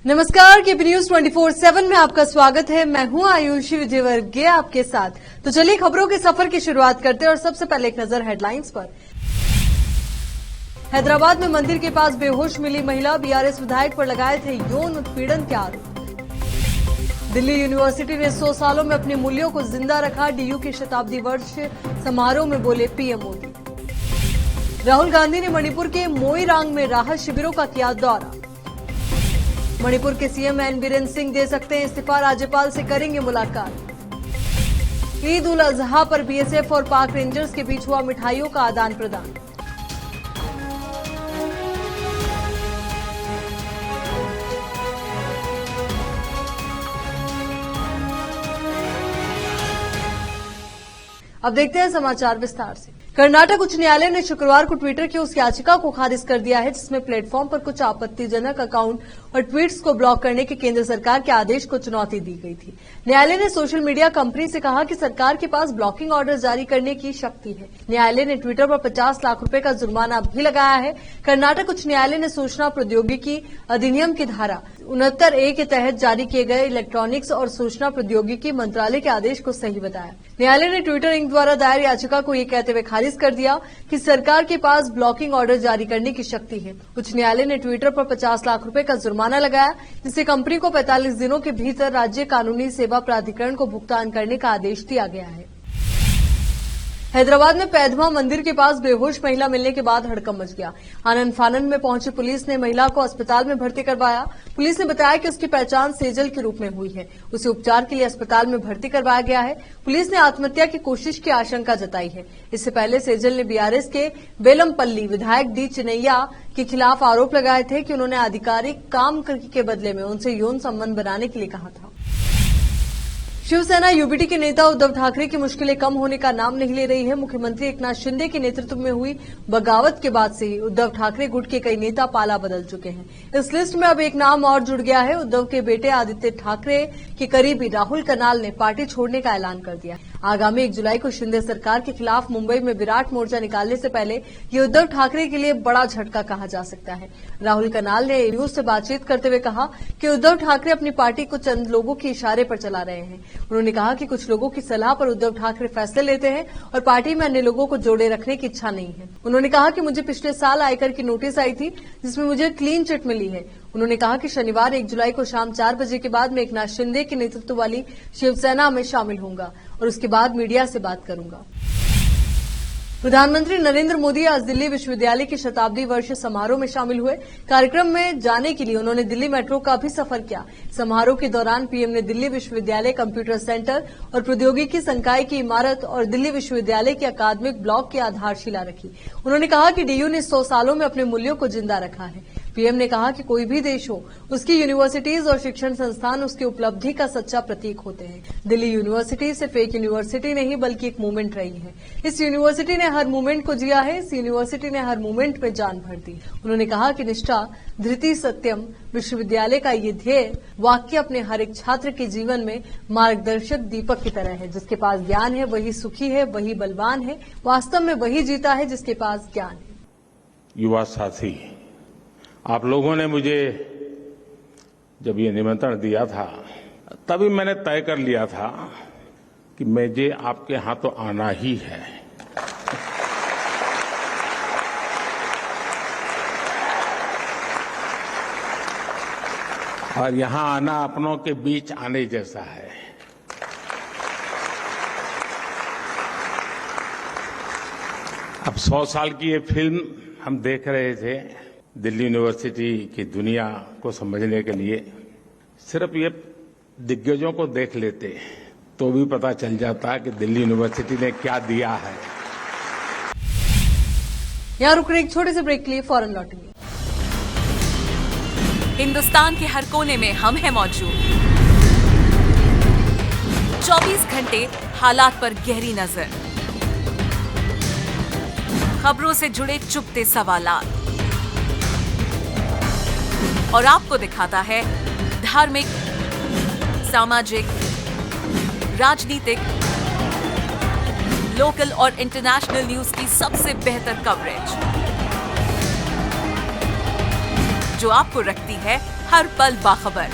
नमस्कार, KP news 24/7 में आपका स्वागत है। मैं हूं आयुषी विजयवर्गीय आपके साथ। तो चलिए खबरों के सफर की शुरुआत करते हैं और सबसे पहले एक नजर हेडलाइंस पर। हैदराबाद में मंदिर के पास बेहोश मिली महिला, बीआरएस विधायक पर लगाए थे यौन उत्पीड़न के आरोप। दिल्ली यूनिवर्सिटी ने 100 सालों में अपने मूल्यों को जिंदा रखा, डीयू के शताब्दी वर्ष समारोह में बोले पीएम मोदी। राहुल गांधी ने मणिपुर के मोइरांग में राहत शिविरों का किया दौरा। मणिपुर के सीएम एन बीरेन सिंह दे सकते हैं इस्तीफा, राज्यपाल से करेंगे मुलाकात। ईद उल अजहा पर बीएसएफ और पाक रेंजर्स के बीच हुआ मिठाइयों का आदान प्रदान। अब देखते हैं समाचार विस्तार से। कर्नाटक उच्च न्यायालय ने शुक्रवार को ट्विटर की उस याचिका को खारिज कर दिया है जिसमें प्लेटफॉर्म पर कुछ आपत्तिजनक अकाउंट और ट्वीट्स को ब्लॉक करने के केंद्र सरकार के आदेश को चुनौती दी गई थी। न्यायालय ने सोशल मीडिया कंपनी से कहा कि सरकार के पास ब्लॉकिंग ऑर्डर जारी करने की शक्ति है। न्यायालय ने ट्विटर पर 50 लाख रुपए का जुर्माना भी लगाया है। कर्नाटक उच्च न्यायालय ने सूचना प्रौद्योगिकी अधिनियम की धारा 69A के तहत जारी किए गए इलेक्ट्रॉनिक्स और सूचना प्रौद्योगिकी मंत्रालय के आदेश को सही बताया। न्यायालय ने ट्विटर इंक द्वारा दायर याचिका को ये कहते हुए खारिज कर दिया कि सरकार के पास ब्लॉकिंग ऑर्डर जारी करने की शक्ति है। उच्च न्यायालय ने ट्विटर पर 50 लाख रुपए का जुर्माना लगाया, जिससे कंपनी को 45 दिनों के भीतर राज्य कानूनी सेवा प्राधिकरण को भुगतान करने का आदेश दिया गया है। हैदराबाद में पैधवा मंदिर के पास बेहोश महिला मिलने के बाद हड़कंप मच गया। आनन फानन में पहुंची पुलिस ने महिला को अस्पताल में भर्ती करवाया। पुलिस ने बताया कि उसकी पहचान सेजल के रूप में हुई है। उसे उपचार के लिए अस्पताल में भर्ती करवाया गया है। पुलिस ने आत्महत्या की कोशिश की आशंका जताई है। इससे पहले सेजल ने बीआरएस के बेलमपल्ली विधायक डी चिन्नैया के खिलाफ आरोप लगाए थे कि उन्होंने आधिकारिक काम के बदले में उनसे यौन संबंध बनाने के लिए कहा था। शिवसेना यूबीटी के नेता उद्धव ठाकरे की मुश्किलें कम होने का नाम नहीं ले रही है। मुख्यमंत्री एकनाथ शिंदे के नेतृत्व में हुई बगावत के बाद से ही उद्धव ठाकरे गुट के कई नेता पाला बदल चुके हैं। इस लिस्ट में अब एक नाम और जुड़ गया है। उद्धव के बेटे आदित्य ठाकरे के करीबी राहुल कनाल ने पार्टी छोड़ने का ऐलान कर दिया। आगामी 1 जुलाई को शिंदे सरकार के खिलाफ मुंबई में विराट मोर्चा निकालने से पहले ये उद्धव ठाकरे के लिए बड़ा झटका कहा जा सकता है। राहुल कनाल ने न्यूज से बातचीत करते हुए कहा कि उद्धव ठाकरे अपनी पार्टी को चंद लोगों के इशारे पर चला रहे हैं। उन्होंने कहा कि कुछ लोगों की सलाह पर उद्धव ठाकरे फैसले लेते हैं और पार्टी में अन्य लोगों को जोड़े रखने की इच्छा नहीं है। उन्होंने कहा कि मुझे पिछले साल आयकर की नोटिस आई थी जिसमें मुझे क्लीन चिट मिली है। उन्होंने कहा कि शनिवार 1 जुलाई को शाम 4 बजे के बाद मैं एकनाथ शिंदे के नेतृत्व वाली शिवसेना में शामिल होऊंगा और उसके बाद मीडिया से बात करूंगा। प्रधानमंत्री नरेंद्र मोदी आज दिल्ली विश्वविद्यालय के शताब्दी वर्ष समारोह में शामिल हुए। कार्यक्रम में जाने के लिए उन्होंने दिल्ली मेट्रो का भी सफर किया। समारोह के दौरान पीएम ने दिल्ली विश्वविद्यालय कंप्यूटर सेंटर और प्रौद्योगिकी संकाय की इमारत और दिल्ली विश्वविद्यालय के अकादमिक ब्लॉक की आधारशिला रखी। उन्होंने कहा कि डीयू ने 100 सालों में अपने मूल्यों को जिंदा रखा है। पीएम ने कहा कि कोई भी देश हो, उसकी यूनिवर्सिटीज और शिक्षण संस्थान उसकी उपलब्धि का सच्चा प्रतीक होते हैं। दिल्ली यूनिवर्सिटी सिर्फ एक यूनिवर्सिटी नहीं बल्कि एक मूवमेंट रही है। इस यूनिवर्सिटी ने हर मूवमेंट को जिया है। इस यूनिवर्सिटी ने हर मूवमेंट में जान भर दी। उन्होंने कहा कि निष्ठा, धृति, सत्यम विश्वविद्यालय का ये ध्येय वाक्य अपने हर एक छात्र के जीवन में मार्गदर्शक दीपक की तरह है। जिसके पास ज्ञान है वही सुखी है, वही बलवान है। वास्तव में वही जीता है जिसके पास ज्ञान है। युवा साथी, आप लोगों ने मुझे जब ये निमंत्रण दिया था तभी मैंने तय कर लिया था कि मुझे आपके यहां तो आना ही है। और यहां आना अपनों के बीच आने जैसा है। अब 100 साल की ये फिल्म हम देख रहे थे दिल्ली यूनिवर्सिटी की दुनिया को समझने के लिए। सिर्फ ये दिग्गजों को देख लेते तो भी पता चल जाता कि दिल्ली यूनिवर्सिटी ने क्या दिया है। यहाँ रुक रहे एक छोटे से ब्रेक के लिए, फौरन लौटेंगे। हिंदुस्तान के हर कोने में हम हैं मौजूद। 24 घंटे हालात पर गहरी नजर, खबरों से जुड़े चुपते सवालात और आपको दिखाता है धार्मिक, सामाजिक, राजनीतिक, लोकल और इंटरनेशनल न्यूज की सबसे बेहतर कवरेज जो आपको रखती है हर पल बाखबर।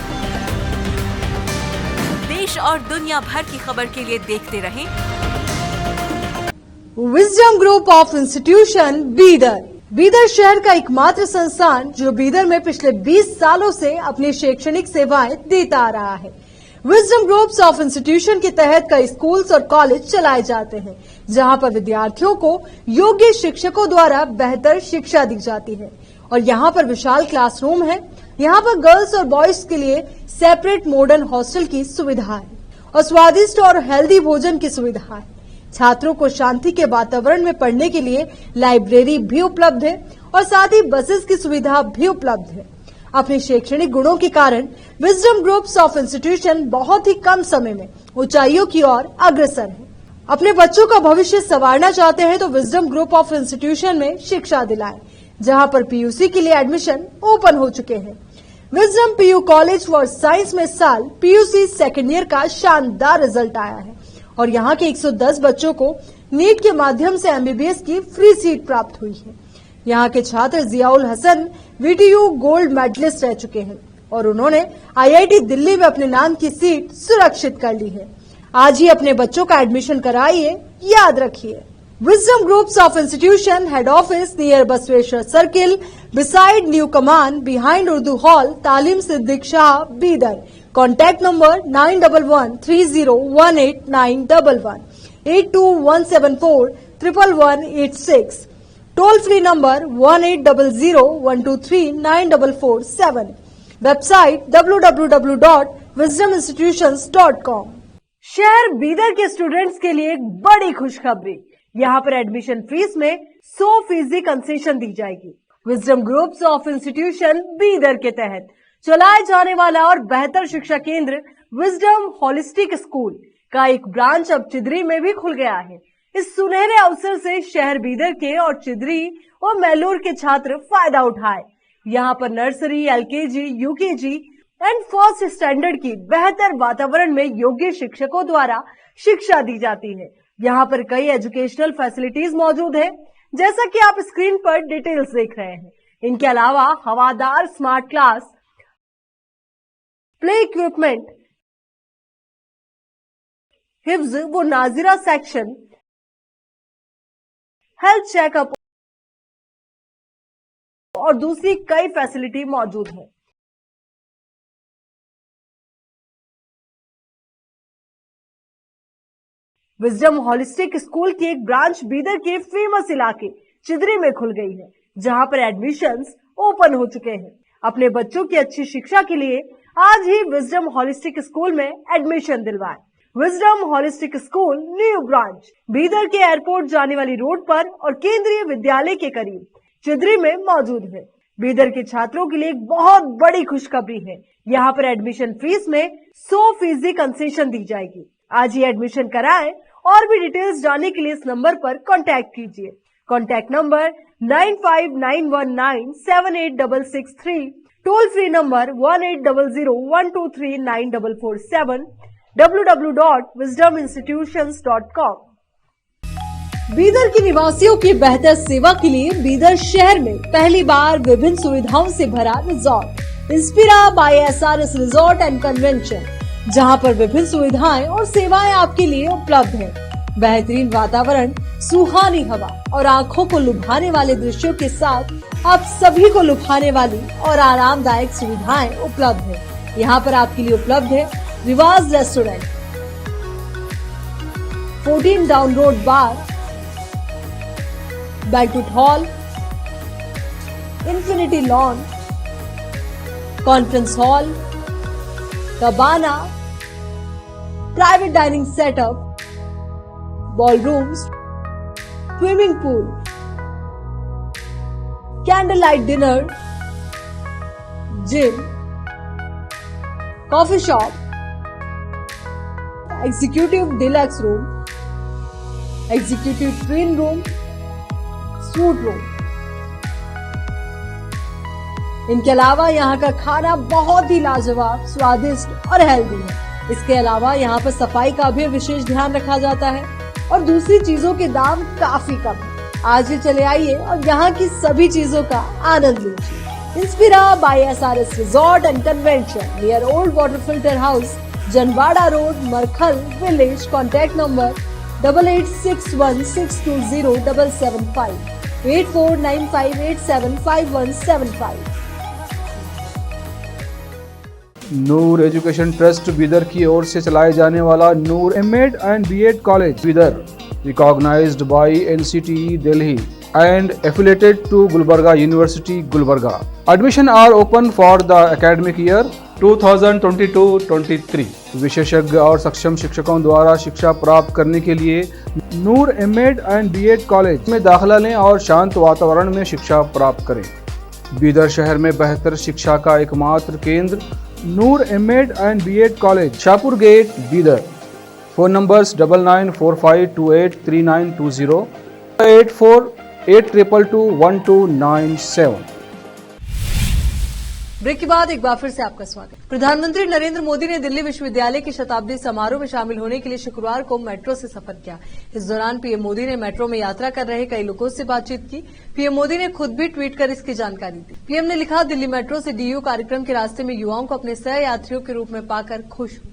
देश और दुनिया भर की खबर के लिए देखते रहें wisdom group of institution Bidar. Bidar शहर का एकमात्र संस्थान जो बीदर में पिछले 20 सालों से अपनी शैक्षणिक सेवाएं देता आ रहा है। विजडम ग्रुप्स ऑफ इंस्टीट्यूशन के तहत कई स्कूल्स और कॉलेज चलाए जाते हैं, जहां पर विद्यार्थियों को योग्य शिक्षकों द्वारा बेहतर शिक्षा दी जाती है। और यहाँ पर विशाल क्लासरूम है। यहाँ पर गर्ल्स और बॉयज के लिए सेपरेट मॉडर्न हॉस्टल की सुविधा है और स्वादिष्ट और हेल्दी भोजन की सुविधा है। छात्रों को शांति के वातावरण में पढ़ने के लिए लाइब्रेरी भी उपलब्ध है और साथ ही बसेस की सुविधा भी उपलब्ध है। अपने शैक्षणिक गुणों के कारण विजडम ग्रुप्स ऑफ इंस्टीट्यूशन बहुत ही कम समय में ऊंचाइयों की ओर अग्रसर है। अपने बच्चों का भविष्य संवारना चाहते हैं तो विजडम ग्रुप ऑफ इंस्टीट्यूशन में शिक्षा दिलाएं, जहां पर पीयूसी के लिए एडमिशन ओपन हो चुके हैं। Wisdom PU College for Science में इस साल पीयूसी सेकेंड ईयर का शानदार रिजल्ट आया है और यहाँ के 110 बच्चों को नीट के माध्यम से एमबीबीएस की फ्री सीट प्राप्त हुई है। यहाँ के छात्र Ziaul Hasan VTU gold medallist रह चुके हैं और उन्होंने आईआईटी दिल्ली में अपने नाम की सीट सुरक्षित कर ली है। आज ही अपने बच्चों का एडमिशन कराइए, याद रखिए। Wisdom groups of institution head office near Basaveshwar circle beside new Kaman behind Urdu hall Taleem Siddique Shah Bidar. Contact number 9130189111 8217411186। Toll free number 180012394447। Website www.wisdominstitutions.com। शहर बीदर के स्टूडेंट्स के लिए एक बड़ी खुशखबरी। यहाँ पर एडमिशन फीस में 100% कंसेशन दी जाएगी। Wisdom groups of institution Bidar के तहत चलाए जाने वाला और बेहतर शिक्षा केंद्र विजडम होलिस्टिक स्कूल का एक ब्रांच अब चिदरी में भी खुल गया है। इस सुनहरे अवसर से शहर बीदर के और चिदरी और मैलूर के छात्र फायदा उठाए। यहाँ पर nursery, LKG, UKG and first standard की बेहतर वातावरण में योग्य शिक्षकों द्वारा शिक्षा दी जाती है। यहाँ पर कई एजुकेशनल फैसिलिटीज मौजूद है, जैसा कि आप स्क्रीन पर डिटेल्स देख रहे हैं। इनके अलावा हवादार स्मार्ट क्लास, प्ले इक्विपमेंट, हिफ्ज व नाजिरा सेक्शन, हेल्थ चेकअप और दूसरी कई फैसिलिटी मौजूद है। विजडम होलिस्टिक स्कूल की एक ब्रांच बीदर के फेमस इलाके चिदरी में खुल गई है, जहां पर एडमिशंस ओपन हो चुके हैं। अपने बच्चों की अच्छी शिक्षा के लिए आज ही विजडम होलिस्टिक स्कूल में एडमिशन दिलवाएं। Wisdom holistic school new branch Bidar के एयरपोर्ट जाने वाली रोड पर और केंद्रीय विद्यालय के करीब चिदरी में मौजूद है। बीदर के छात्रों के लिए एक बहुत बड़ी खुशखबरी है। यहाँ पर एडमिशन फीस में 100% कंसेशन दी जाएगी। आज ही एडमिशन कराएं और भी डिटेल्स जानने के लिए इस नंबर पर कांटेक्ट कीजिए। Contact number 9591978663, toll free number 180012394447, www.wisdominstitutions.com। Bidar के निवासियों की बेहतर सेवा के लिए बीदर शहर में पहली बार विभिन्न सुविधाओं से भरा resort Inspira by SRS resort and convention, जहां पर विभिन्न सुविधाएं और सेवाएं आपके लिए उपलब्ध हैं। बेहतरीन वातावरण, सुहानी हवा और आंखों को लुभाने वाले दृश्यों के साथ आप सभी को लुभाने वाली और आरामदायक सुविधाएं उपलब्ध है। यहाँ पर आपके लिए उपलब्ध है Riwaz restaurant, 14 down road bar, banquet hall, infinity lawn, conference hall, cabana, private dining setup, ballrooms, swimming pool, candle light dinner, gym, coffee shop, executive deluxe room, executive twin room, suite room. इनके अलावा यहाँ का खाना बहुत ही लाजवाब, स्वादिष्ट और healthy है। इसके अलावा यहाँ पर सफाई का भी विशेष ध्यान रखा जाता है और दूसरी चीजों के दाम काफी कम है। आज ही चले आइए और यहाँ की सभी चीजों का आनंद लीजिए। Inspira by SRS Resort and Convention near Old Water Filter House, Janwada Road, Markhal Village. Contact number 8861620775 8495875175. Noor education trust Bidar की ओर से चलाए जाने वाला Noor M Ed and B Ed college Bidar, recognised by NCTE Delhi and affiliated to Gulbarga University, Gulbarga. Admission are open for the academic year 2022-23. विशेषज्ञ और सक्षम शिक्षकों द्वारा शिक्षा प्राप्त करने के लिए नूर एमएड एंड बीएड कॉलेज में दाखिला लें और शांत वातावरण में शिक्षा प्राप्त करें। बीदर शहर में बेहतर शिक्षा का एकमात्र केंद्र Noor M Ed and B Ed college, Shahpur gate, Bidar. Phone numbers 9945283920 8482221297। Break के बाद एक बार फिर से आपका स्वागत। प्रधानमंत्री नरेंद्र मोदी ने दिल्ली विश्वविद्यालय के शताब्दी समारोह में शामिल होने के लिए शुक्रवार को मेट्रो से सफर किया। इस दौरान पीएम मोदी ने मेट्रो में यात्रा कर रहे कई लोगों से बातचीत की। पीएम मोदी ने खुद भी ट्वीट कर इसकी जानकारी दी। पीएम ने लिखा, दिल्ली मेट्रो से डीयू कार्यक्रम के रास्ते में युवाओं को अपने सह यात्रियों के रूप में पाकर खुश हूं।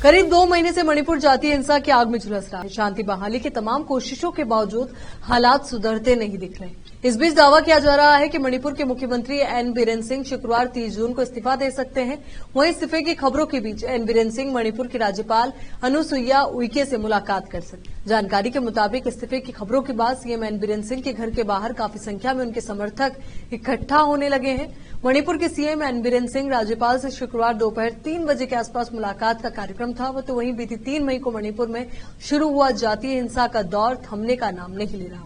करीब 2 महीने से मणिपुर जातीय हिंसा की आग में झुलस रहा है। शांति बहाली की तमाम कोशिशों के बावजूद हालात सुधरते नहीं दिख रहे। इस बीच दावा किया जा रहा है कि मणिपुर के मुख्यमंत्री एन बीरेन सिंह शुक्रवार 30 जून को इस्तीफा दे सकते हैं। वहीं इस्तीफे की खबरों के बीच एन बीरेन सिंह मणिपुर की राज्यपाल अनुसुईया उइके से मुलाकात कर सकते। जानकारी के मुताबिक इस्तीफे की खबरों के बाद सीएम एन बीरेन सिंह के घर के बाहर काफी संख्या में उनके समर्थक इकट्ठा होने लगे हैं। मणिपुर के सीएम एन बीरेन सिंह राज्यपाल से शुक्रवार दोपहर 3 बजे के आसपास मुलाकात का कार्यक्रम था। तो वहीं बीती 3 मई को मणिपुर में शुरू हुआ जातीय हिंसा का दौर थमने का नाम नहीं ले रहा।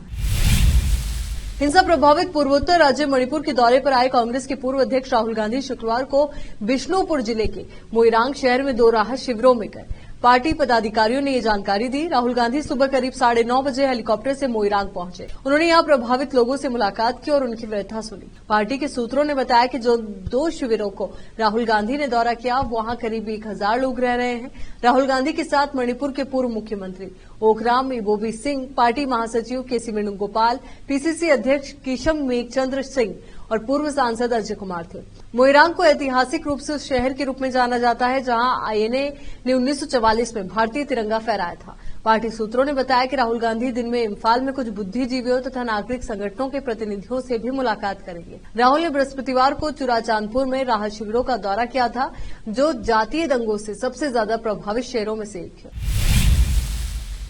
हिंसा प्रभावित पूर्वोत्तर राज्य मणिपुर के दौरे पर आए कांग्रेस के पूर्व अध्यक्ष राहुल गांधी शुक्रवार को बिष्णुपुर जिले के मोइरांग शहर में 2 राहत शिविरों में गए। पार्टी पदाधिकारियों ने ये जानकारी दी। राहुल गांधी सुबह करीब 9:30 बजे हेलीकॉप्टर से मोइरांग पहुंचे। उन्होंने यहां प्रभावित लोगों से मुलाकात की और उनकी व्यथा सुनी। पार्टी के सूत्रों ने बताया कि जो 2 शिविरों को राहुल गांधी ने दौरा किया, वहां करीब 1000 लोग रह रहे हैं। राहुल गांधी के साथ मणिपुर के पूर्व मुख्यमंत्री ओकराम इबोबी सिंह, पार्टी महासचिव केसी वेणुगोपाल, पीसीसी अध्यक्ष किशम मेघचंद्र सिंह और पूर्व सांसद अजय कुमार थे। मोइरांग को ऐतिहासिक रूप से उस शहर के रूप में जाना जाता है जहां आईएनए ने 1944 में भारतीय तिरंगा फहराया था। पार्टी सूत्रों ने बताया कि राहुल गांधी दिन में इम्फाल में कुछ बुद्धिजीवियों तथा नागरिक संगठनों के प्रतिनिधियों से भी मुलाकात करेंगे। राहुल ने बृहस्पतिवार को चुराचांदपुर में राहत शिविरों का दौरा किया था, जो जातीय दंगों से सबसे ज्यादा प्रभावित शहरों में से एक है।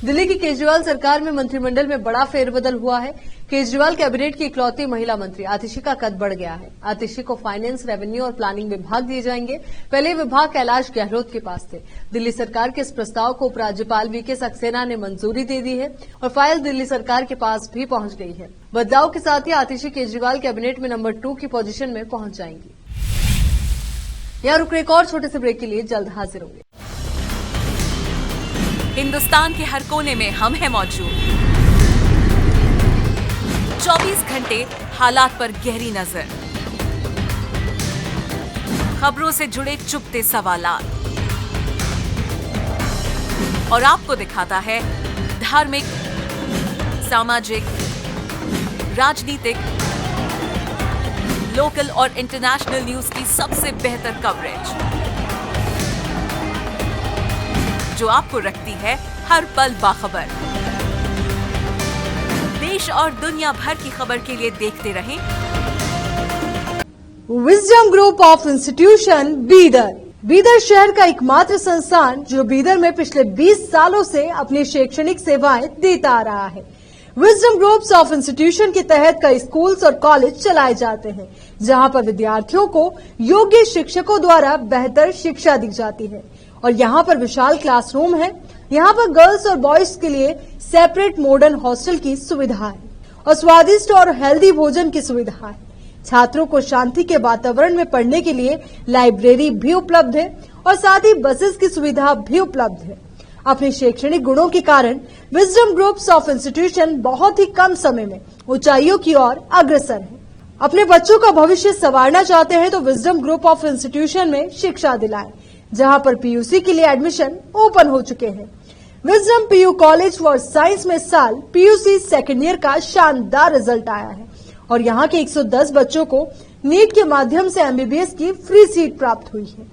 दिल्ली की केजरीवाल सरकार में मंत्रिमंडल में बड़ा फेरबदल हुआ है। केजरीवाल कैबिनेट की इकलौती महिला मंत्री आतिशी का कद बढ़ गया है। आतिशी को फाइनेंस, रेवेन्यू और प्लानिंग विभाग दिए जाएंगे। पहले विभाग कैलाश गहलोत के पास थे। दिल्ली सरकार के इस प्रस्ताव को उपराज्यपाल वीके सक्सेना ने मंजूरी दे दी है और फाइल दिल्ली सरकार के पास भी पहुंच गई है। बदलाव के साथ ही आतिशी केजरीवाल कैबिनेट में नंबर 2 की पोजीशन में पहुंच जाएंगी। यहां रुक एक और छोटे से ब्रेक के लिए जल्द हाजिर होंगे। हिंदुस्तान के हर कोने में हम हैं मौजूद। 24 घंटे हालात पर गहरी नजर, खबरों से जुड़े चुपते सवालात और आपको दिखाता है धार्मिक, सामाजिक, राजनीतिक, लोकल और इंटरनेशनल न्यूज की सबसे बेहतर कवरेज, जो आपको रखती है हर पल बाखबर। देश और दुनिया भर की खबर के लिए देखते रहें wisdom group of institution Bidar. Bidar शहर का एकमात्र संस्थान जो बीदर में पिछले 20 सालों से अपनी शैक्षणिक सेवाएं देता आ रहा है। विजडम ग्रुप्स ऑफ इंस्टीट्यूशन के तहत कई स्कूल्स और कॉलेज चलाए जाते हैं, जहां पर विद्यार्थियों को योग्य शिक्षकों द्वारा बेहतर शिक्षा दी जाती है। और यहाँ पर विशाल क्लासरूम है। यहाँ पर गर्ल्स और बॉयज के लिए सेपरेट मॉडर्न हॉस्टल की सुविधा है और स्वादिष्ट और हेल्दी भोजन की सुविधा है। छात्रों को शांति के वातावरण में पढ़ने के लिए लाइब्रेरी भी उपलब्ध है और साथ ही बसेस की सुविधा भी उपलब्ध है। अपने शैक्षणिक गुणों के कारण विजडम ग्रुप्स ऑफ इंस्टीट्यूशन बहुत ही कम समय में ऊंचाइयों की ओर अग्रसर है। अपने बच्चों का भविष्य संवारना चाहते हैं तो विजडम ग्रुप ऑफ इंस्टीट्यूशन में शिक्षा दिलाएं, जहां पर पीयूसी के लिए एडमिशन ओपन हो चुके हैं। Wisdom PU College for Science में इस साल पीयूसी सेकेंड ईयर का शानदार रिजल्ट आया है और यहाँ के 110 बच्चों को नीट के माध्यम से एमबीबीएस की फ्री सीट प्राप्त हुई है।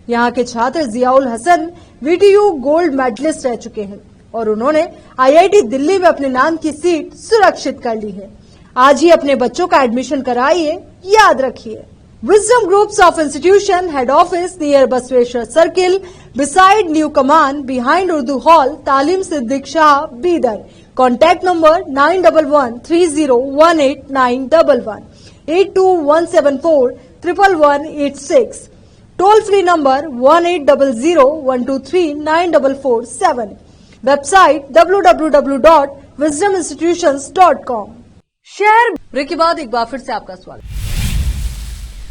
यहाँ के छात्र Ziaul Hasan VTU gold medallist रह चुके हैं और उन्होंने IIT दिल्ली में अपने नाम की सीट सुरक्षित कर ली है। आज ही अपने बच्चों का एडमिशन कराइए, याद रखिए। Wisdom Groups of Institution Head Office near Basveshwar Circle, beside New Command, behind Urdu Hall, Talim Siddiq Shah, Bidar. Contact number 9113018911, 82174 11186. Toll free number 1800-123-9447. Website www.wisdominstitutions.com. शहर ब्रेक के बाद एक बार फिर से आपका स्वागत।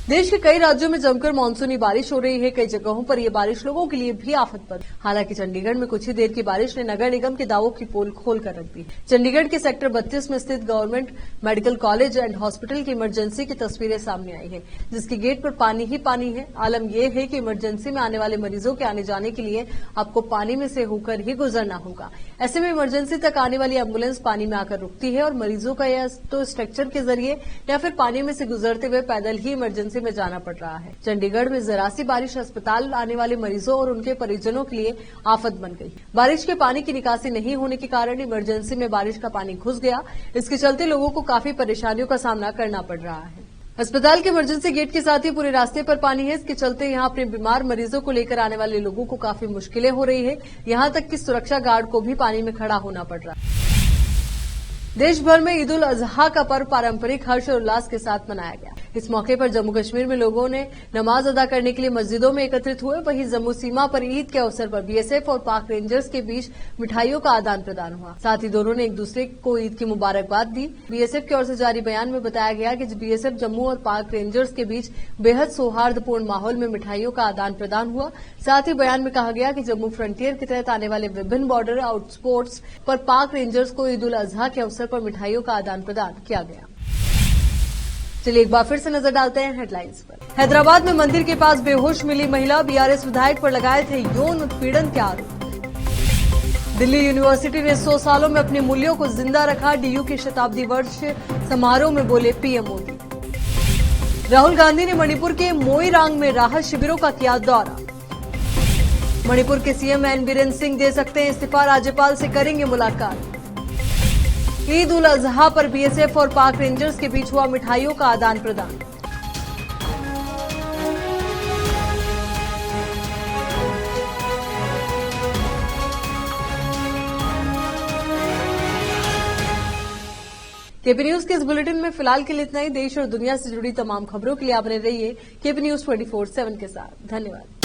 देश के कई राज्यों में जमकर मानसूनी बारिश हो रही है। कई जगहों पर यह बारिश लोगों के लिए भी आफत पर। हालांकि चंडीगढ़ में कुछ ही देर की बारिश ने नगर निगम के दावों की पोल खोलकर रख दी। चंडीगढ़ के सेक्टर 32 में स्थित government medical college and hospital की इमरजेंसी की तस्वीरें सामने आई है, जिसके गेट पर पानी ही पानी है। आलम यह है कि इमरजेंसी में आने वाले मरीजों के आने जाने के लिए आपको पानी में से होकर ही गुजरना होगा। ऐसे में इमरजेंसी तक आने वाली एम्बुलेंस पानी में आकर रुकती है और मरीजों का या तो स्ट्रक्चर के जरिए या फिर पानी में से गुजरते हुए पैदल ही इमरजेंसी में जाना पड़ रहा है। चंडीगढ़ में जरा सी बारिश अस्पताल आने वाले मरीजों और उनके परिजनों के लिए आफत बन गई। बारिश के पानी की निकासी नहीं होने के कारण इमरजेंसी में बारिश का पानी घुस गया। इसके चलते लोगों को काफी परेशानियों का सामना करना पड़ रहा है। अस्पताल के इमरजेंसी गेट के साथ ही पूरे रास्ते पर पानी है। इसके चलते यहां अपने बीमार मरीजों को लेकर आने वाले लोगों को काफी मुश्किलें हो रही है। यहां तक कि सुरक्षा गार्ड को भी पानी में खड़ा होना पड़ रहा है। देश भर में ईद उल अजहा का पर्व पारंपरिक हर्ष और उल्लास के साथ मनाया गया। इस मौके पर जम्मू कश्मीर में लोगों ने नमाज अदा करने के लिए मस्जिदों में एकत्रित हुए। वहीं जम्मू सीमा पर ईद के अवसर पर बीएसएफ और पाक रेंजर्स के बीच मिठाइयों का आदान प्रदान हुआ। साथ ही दोनों ने एक दूसरे को ईद की मुबारकबाद दी। बीएसएफ की ओर से जारी बयान में बताया गया कि बीएसएफ जम्मू और पाक रेंजर्स के बीच बेहद सौहार्दपूर्ण माहौल में मिठाइयों का आदान प्रदान हुआ। साथ ही बयान में कहा गया कि जम्मू फ्रंटियर के तहत आने वाले विभिन्न बॉर्डर आउटपोस्ट्स पर पाक रेंजर्स को ईद उल अजहा के अवसर पर मिठाइयों का आदान प्रदान किया गया। चलिए एक बार फिर से नजर डालते हैं हेडलाइंस पर। हैदराबाद में मंदिर के पास बेहोश मिली महिला, बीआरएस विधायक पर लगाए थे यौन उत्पीड़न के आरोप। दिल्ली यूनिवर्सिटी ने 100 सालों में अपने मूल्यों को जिंदा रखा, डीयू के शताब्दी वर्ष समारोह में बोले पीएम मोदी। राहुल गांधी ने मणिपुर के मोइरांग में राहत शिविरों का किया दौरा। मणिपुर के सीएम एन बीरेन सिंह दे सकते हैं इस्तीफा, राज्यपाल से करेंगे मुलाकात। ईद उल अजहा पर बीएसएफ और पाक रेंजर्स के बीच हुआ मिठाइयों का आदान प्रदान। केपी न्यूज के इस बुलेटिन में फिलहाल के लिए इतना ही। देश और दुनिया से जुड़ी तमाम खबरों के लिए आप बने रहिए केपी न्यूज 24/7 के साथ। धन्यवाद।